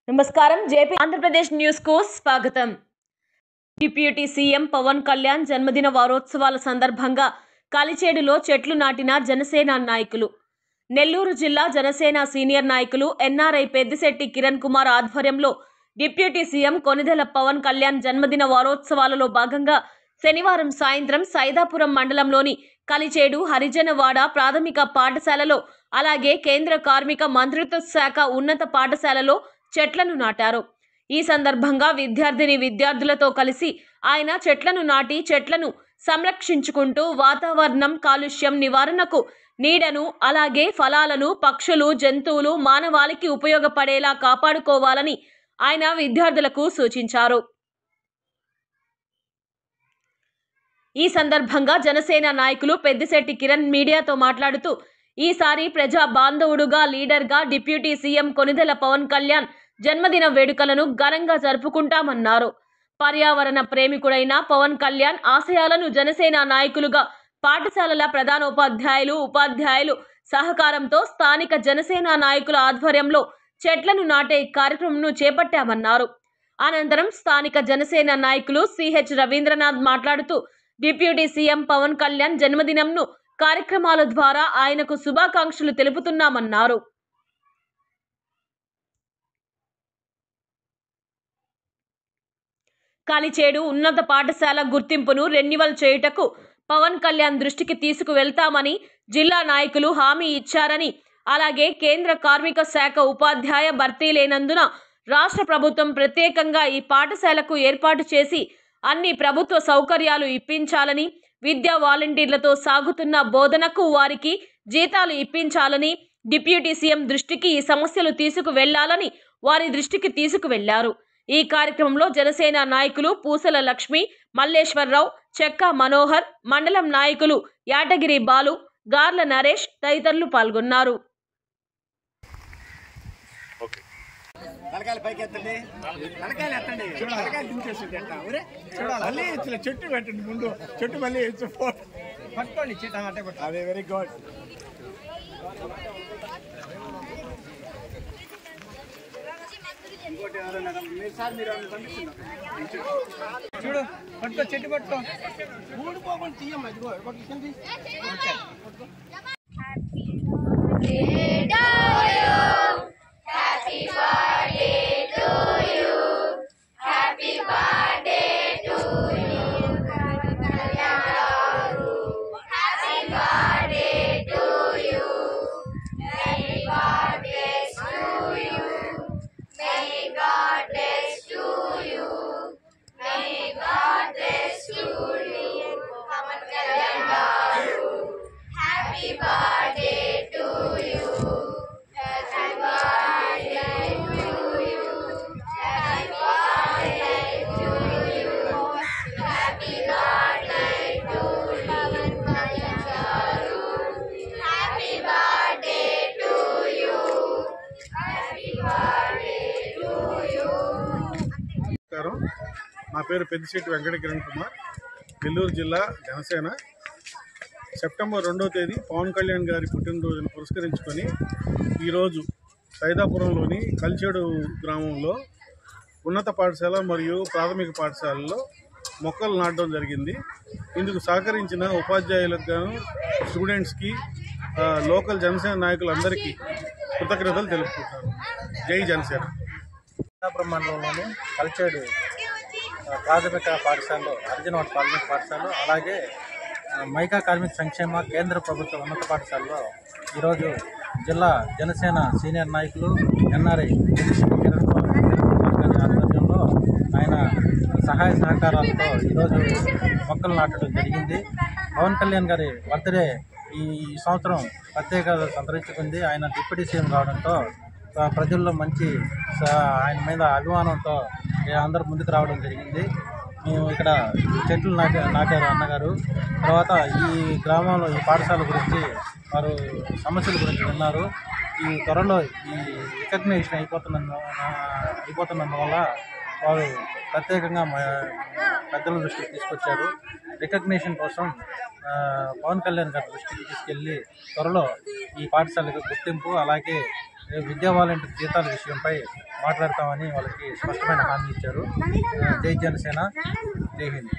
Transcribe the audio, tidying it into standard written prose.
నమస్కారం JP Andhra Pradesh news కు స్వాగతం. డిప్యూటీ సీఎం పవన్ కళ్యాణ్ జన్మదిన వారోత్సవాల సందర్భంగా కలిచేడులో చెట్లు నాటిన జనసేన నాయకులు. నెల్లూరు జిల్లా జనసేన సీనియర్ నాయకులు ఎన్ఆర్ఐ పెద్దిశెట్టి కిరణ్ కుమార్ ఆధ్వర్యంలో డిప్యూటీ సీఎం కొనిదెల పవన్ కళ్యాణ్ జన్మదిన వారోత్సవాలలో భాగంగా శనివారం సాయంత్రం సైదాపురం మండలంలోని కలిచేడు హరిజనవాడ ప్రాథమిక పాఠశాలలో అలాగే కేంద్ర కార్మిక మంత్రిత్వ శాఖ ఉన్నత పాఠశాలలో చెట్లను నాటారు. ఈ సందర్భంగా విద్యార్థులతో కలిసి ఆయన చెట్లను నాటి చెట్లను సంరక్షించుకుంటూ వాతావరణం కాలుష్యం నివారణకు నీడను అలాగే ఫలాలను పక్షులు జంతువులు మానవాళికి ఉపయోగపడేలా కాపాడుకోవాలని ఆయన విద్యార్థులకు సూచించారు. ఈ సందర్భంగా జనసేన నాయకులు పెద్దిశెట్టి కిరణ్ మీడియాతో మాట్లాడుతూ ఈసారి ప్రజా బాంధవుడుగా లీడర్గా డిప్యూటీ సీఎం కొనిదెల పవన్ కళ్యాణ్ జన్మదిన వేడుకలను ఘనంగా జరుపుకుంటామన్నారు. పర్యావరణ ప్రేమికుడైన పవన్ కళ్యాణ్ ఆశయాలను జనసేన నాయకులుగా పాఠశాలల ప్రధానోపాధ్యాయులు ఉపాధ్యాయులు సహకారంతో స్థానిక జనసేన నాయకుల ఆధ్వర్యంలో చెట్లను నాటే కార్యక్రమంను చేపట్టామన్నారు. అనంతరం స్థానిక జనసేన నాయకులు సిహెచ్ రవీంద్రనాథ్ మాట్లాడుతూ డిప్యూటీ సీఎం పవన్ కళ్యాణ్ జన్మదినంను కార్యక్రమాల ద్వారా ఆయనకు శుభాకాంక్షలు తెలుపుతున్నామన్నారు. కలిచేడు ఉన్నత పాఠశాల గుర్తింపును రెన్యువల్ చేయుటకు పవన్ కళ్యాణ్ దృష్టికి తీసుకువెళ్తామని జిల్లా నాయకులు హామీ ఇచ్చారని, అలాగే కేంద్ర కార్మిక శాఖ ఉపాధ్యాయ భర్తీ లేనందున రాష్ట్ర ప్రభుత్వం ప్రత్యేకంగా ఈ పాఠశాలకు ఏర్పాటు చేసి అన్ని ప్రభుత్వ సౌకర్యాలు ఇప్పించాలని, విద్యా వాలంటీర్లతో సాగుతున్న బోధనకు వారికి జీతాలు ఇప్పించాలని డిప్యూటీ సీఎం దృష్టికి ఈ సమస్యలు తీసుకువెళ్లాలని వారి దృష్టికి తీసుకువెళ్లారు. ఈ కార్యక్రమంలో జనసేన నాయకులు పూసల లక్ష్మి, మల్లేశ్వరరావు, చెక్క మనోహర్, మండలం నాయకులు యాటగిరి బాలు, గార్ల నరేష్ తదితరులు పాల్గొన్నారు. చెట్టు పెట్టండి ముందు, చెట్టు మళ్ళీ పట్టుకోండి. అదే వెరీ గుడ్. చూడు పట్టుకో, చెట్టు పట్టుకో, ఊడిపోకుండా తీయమ్మ. ఇదిగో పట్టుకుంది. నా పేరు పెద్దిశెట్టి వెంకట కిరణ్ కుమార్, నెల్లూరు జిల్లా జనసేన. సెప్టెంబర్ 2వ తేదీ పవన్ కళ్యాణ్ గారి పుట్టినరోజును పురస్కరించుకొని ఈరోజు సైదాపురంలోని కలిచేడు గ్రామంలో ఉన్నత పాఠశాల మరియు ప్రాథమిక పాఠశాలలో మొక్కలు నాటడం జరిగింది. ఇందుకు సహకరించిన ఉపాధ్యాయులకు గాను స్టూడెంట్స్కి లోకల్ జనసేన నాయకులందరికీ కృతజ్ఞతలు తెలుపుకుంటారు. జై జనసేన. సైదాపురం మండలంలోని కలిచేడు ప్రాథమిక పాఠశాలలో, హరిజనవాడ ప్రాథమిక పాఠశాలలో, అలాగే మైకా కార్మిక సంక్షేమ కేంద్ర ప్రభుత్వ ఉన్నత పాఠశాలలో ఈరోజు జిల్లా జనసేన సీనియర్ నాయకులు ఎన్ఆర్ఐ కిరణ్ కుమార్ గారి ఆధ్వర్యంలో ఆయన సహాయ సహకారాలతో ఈరోజు మొక్కలు నాటడం జరిగింది. పవన్ కళ్యాణ్ గారి బర్త్డే ఈ సంవత్సరం ప్రత్యేకత సంతరించుకుంది. ఆయన డిప్యూటీ సీఎం కావడంతో ప్రజల్లో మంచి ఆయన మీద అభిమానంతో అందరూ ముందుకు రావడం జరిగింది. మేము ఇక్కడ చెట్లు నాటారు అన్నగారు. తర్వాత ఈ గ్రామంలో ఈ పాఠశాల గురించి వారు సమస్యల గురించి విన్నారు. ఈ త్వరలో ఈ రికగ్నేషన్ అయిపోతున్నందువల్ల వారు ప్రత్యేకంగా పెద్దల దృష్టికి తీసుకొచ్చారు. రికగ్నేషన్ కోసం పవన్ కళ్యాణ్ గారి దృష్టికి తీసుకెళ్లి త్వరలో ఈ పాఠశాలకు గుర్తింపు అలాగే విద్యా వాలంటీర్ జీతాల విషయంపై మాట్లాడతామని వాళ్ళకి స్పష్టమైన హామీ ఇచ్చారు. జై జనసేన, జై హింద్.